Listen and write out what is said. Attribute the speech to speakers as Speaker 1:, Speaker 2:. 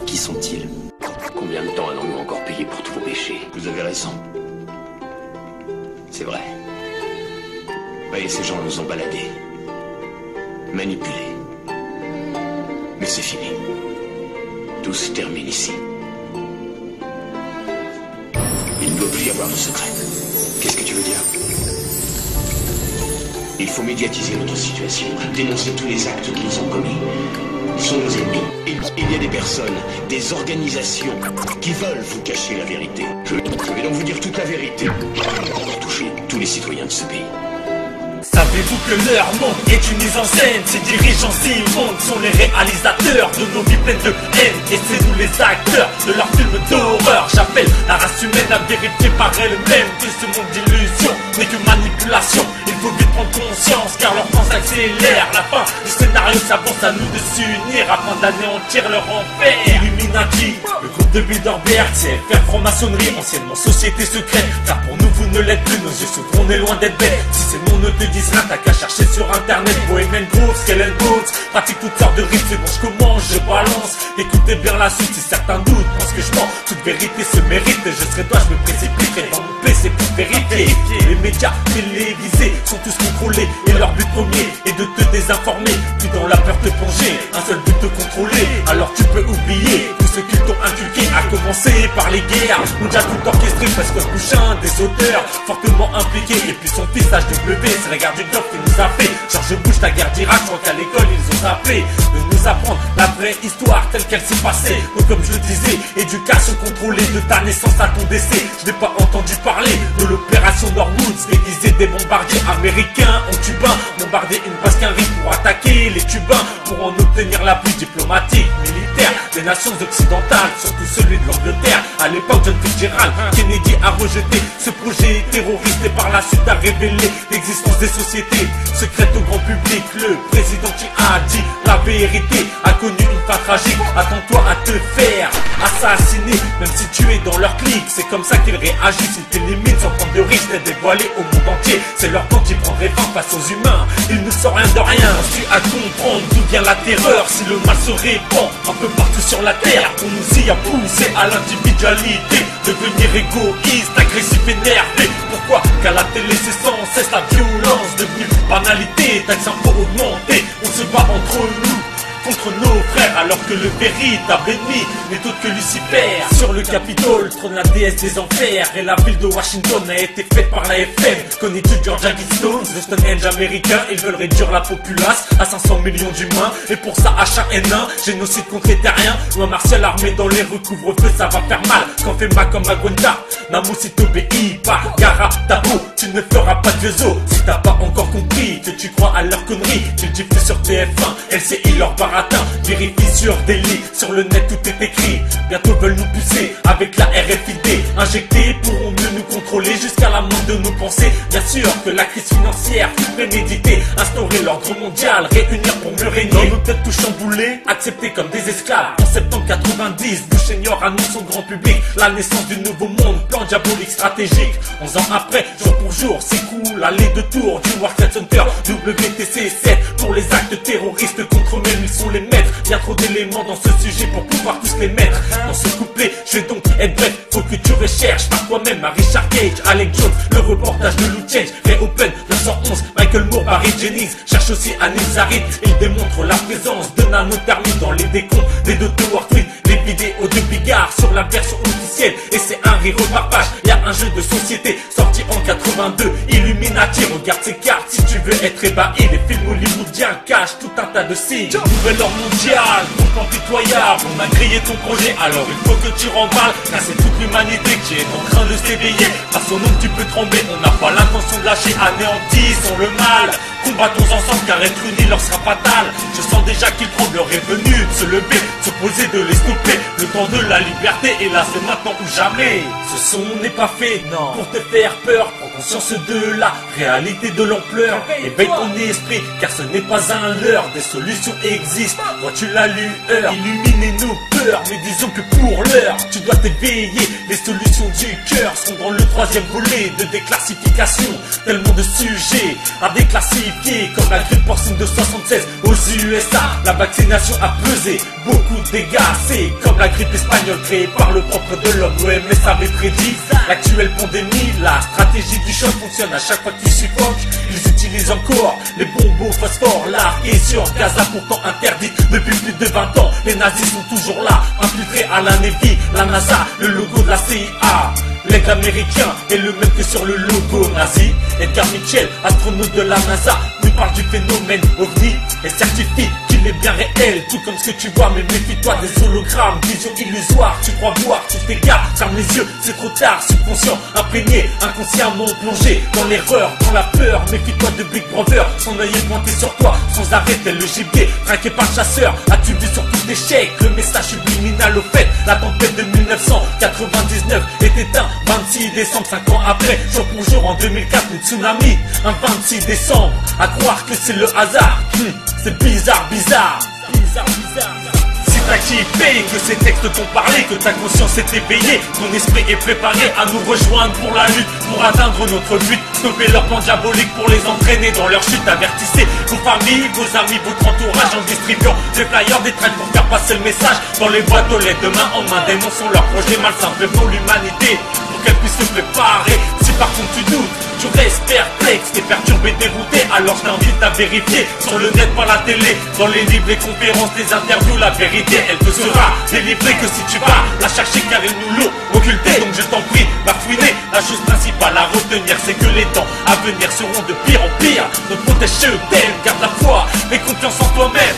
Speaker 1: Qui sont-ils? Combien de temps allons-nous encore payer pour tous vos péchés? Vous avez raison. C'est vrai. Oui, ces gens nous ont baladés. Manipulés. Mais c'est fini. Tout se termine ici. Il ne doit plus y avoir de secret. Qu'est-ce que tu veux dire? Il faut médiatiser notre situation, dénoncer tous les actes qu'ils ont commis. Ils sont nos ennemis. Il y a des personnes, des organisations qui veulent vous cacher la vérité. Je vais donc vous dire toute la vérité pour toucher tous les citoyens de ce pays.
Speaker 2: Savez-vous que leur monde est une mise en scène? Ces dirigeants immondes sont les réalisateurs de nos vies pleines de haine. Et c'est nous les acteurs de leurs films d'horreur. J'appelle la race humaine à vérifier par elle-même que ce monde d'illusion n'est que manipulation. Il faut vite prendre conscience car leur temps s'accélère. La fin du scénario s'avance, à nous de s'unir afin d'anéantir leur enfer. Illuminati, le groupe de Bilderberg, CFR, franc-maçonnerie, anciennement société secrète. Car pour nous vous ne l'êtes plus, nos yeux s'ouvrent, on est loin d'être bêtes. Si ces noms ne te disent rien, t'as qu'à chercher sur internet. Bohemian Grove, Skeleton Bones, pratique toutes sortes de rythmes. C'est bon, je commence, je balance. Écoutez bien la suite si certains doutent, pense que je mens. Toute vérité se mérite et je serai toi, je me précipiterai dans mon PC pour vérifier. Les médias télévisés sont tous contrôlés et leur but premier est de te désinformer, puis dans la peur te plonger. Un seul but te contrôler, alors tu peux oublier tout ce qu'ils t'ont inculqué, à commencer par les guerres mondiales tout orchestrées, presque couchant des auteurs fortement impliqués. Et puis son fils HW, c'est la guerre du Golfe qui nous a fait. George Bush, la guerre d'Irak, je crois qu'à l'école ils ont appelé de nous apprendre la vraie histoire telle qu'elle s'est passée. Donc comme je le disais, éducation contrôlée de ta naissance à ton décès. Je n'ai pas entendu parler de l'opération Norwoods, déguisée des bombardiers américains en cubains. Bombarder une base qu'un riz pour attaquer les cubains, pour en obtenir l'appui diplomatique, militaire des nations occidentales, surtout celui de l'Angleterre. À l'époque, John Fitzgerald Kennedy a rejeté ce projet terroriste et par la suite a révélé l'existence des sociétés secrètes au grand public. Le président qui a dit la vérité a connu une fin tragique. Attends-toi à te faire assassiner, même si tu es dans leur clique. C'est comme ça qu'ils réagissent, ils t'éliminent sans prendre de risque d'être dévoilés au monde entier. C'est leur temps qui prendrait fin face aux humains. Ils ne sont rien de rien. Tu as comprendre d'où vient la terreur. Si le mal se répand un peu partout sur la terre, on nous y a poussé à l'individualité, devenir égoïste, agressif, énervé. Pourquoi? Qu'à la télé c'est sans cesse la violence devenue banalité. Taxes impôts augmentés, on se bat entre nous contre nos frères, alors que le véritable ennemi n'est autre que Lucifer. Sur le Capitole trône la déesse des enfers, et la ville de Washington a été faite par la FM. Connais-tu Georgia Guidestones, le Stonehenge américain? Ils veulent réduire la populace à 500 millions d'humains, et pour ça H1N1, génocide contre les terriens. Loi martiale armée dans les rues, couvre-feu, ça va faire mal. Quand fait mal comme à Gwenda, Namou si t'obéis pas, Gara, Tabo, tu ne feras pas de vieux os. Si t'as pas encore compris que tu crois à leur connerie, tu le diffuses sur TF1, LCI leur baratin. Vérifie sur des lits, sur le net tout est écrit. Bientôt veulent nous pousser avec la RFID. Injectés pourront mieux nous contrôler jusqu'à la moindre de nos pensées. Bien sûr que la crise financière fut préméditée. Instaurer l'ordre mondial, réunir pour mieux régner. Dans nos têtes tout chamboulées, acceptés comme des esclaves. En septembre 90, Bush Senior annonce au grand public la naissance du nouveau monde, plan diabolique stratégique. 11 ans après, jour pour jour, s'écoule l'allée de tour du World Trade Center. WTC7 pour les actes terroristes contre eux-mêmes, ils sont les maîtres. Y'a trop d'éléments dans ce sujet pour pouvoir tous les mettre. Dans ce couplet, je vais donc être bref. Faut que tu recherches par toi-même à Richard Cage, Alex Jones, le reportage de Lou Change, Ray Open, 911, Michael Moore, Barry Jennings. Cherche aussi Anil Zarit, il démontre la présence de nanothermie dans les décomptes des deux Tower Twin. Les vidéos de Bigard sur la version officielle, et c'est un rire par page. Y'a un jeu de société sorti en 82, Illuminati. Regarde ces cartes si tu veux être ébahi. Les films hollywoodiens cachent tout un tas de signes. Nouvel ordre mondial, donc impitoyable. On a grillé ton projet, alors il faut que tu remballes. Car c'est toute l'humanité qui est en train de s'éveiller. À son nom tu peux trembler, on n'a pas l'intention de lâcher. Anéantissons le mal, combattons ensemble car être unis leur sera fatal. Je sens déjà qu'ils tremblent, leur est venu de se lever, se poser, de les stopper. Le temps de la liberté est là, c'est maintenant ou jamais. Ce son n'est pas fait non pour te faire peur. Prends conscience de la réalité de l'ampleur. Éveille ton esprit car ce n'est pas un leurre. Des solutions existent, vois-tu la lueur. Illuminez nos peurs, mais disons que pour l'heure tu dois t'éveiller Les solutions du cœur sont dans le 3e volet de déclassification. Tellement de sujets à déclassifier, comme la grippe porcine de 76 aux USA. La vaccination a pesé beaucoup de dégâts. C'est comme la grippe espagnole créée par le propre de l'homme. L'OMS avait prédit l'actuelle pandémie. La stratégie du choc fonctionne à chaque fois qu'ils suffoquent. Ils utilisent encore les bombes au phosphore larguées sur Gaza, pourtant interdites depuis plus de 20 ans. Les nazis sont toujours là, infiltrés à la Navy, la NASA, le logo de la CIA. L'aigle américain est le même que sur le logo nazi. Edgar Mitchell, astronaute de la NASA, nous parle du phénomène OVNI et certifie qu'il est bien réel, tout comme ce que tu vois. Mais méfie-toi des hologrammes, vision illusoire. Tu crois voir, tu t'égares, ferme les yeux, c'est trop tard. Subconscient, imprégné, inconsciemment plongé dans l'erreur, dans la peur. Méfie-toi de Big Brother, son œil est pointé sur toi sans arrêt tel le gibier, traqué par le chasseur. As-tu vu sur tout échec le message subliminal au fait? La tempête de 1999 est éteinte 26 décembre, 5 ans après, jour pour jour en 2004, le tsunami, un 26 décembre, à croire que c'est le hasard, c'est bizarre, bizarre. Si t'as kiffé, que ces textes t'ont parlé, que ta conscience est éveillée, ton esprit est préparé à nous rejoindre pour la lutte, pour atteindre notre but, stopper leur plan diabolique pour les entraîner dans leur chute. Avertissez vos familles, vos amis, votre entourage en distribuant des flyers, des tracts pour faire passer le message dans les boîtes aux lettres de main en main. Dénonçons leurs projets malsains, prévenons l'humanité pour qu'elle puisse se préparer. Si par contre tu doutes, tu restes perplexe, t'es perturbé, dérouté, alors je t'invite à vérifier sur le net, par la télé, dans les livres, les conférences, les interviews. La vérité, elle te sera délivrée que si tu vas la chercher, car ils nous l'ont occultée. Donc je t'en prie, va fouiner. La chose principale à retenir, c'est que les temps à venir seront de pire en pire. Ne protège, je t'aime, garde la foi et confiance en toi-même.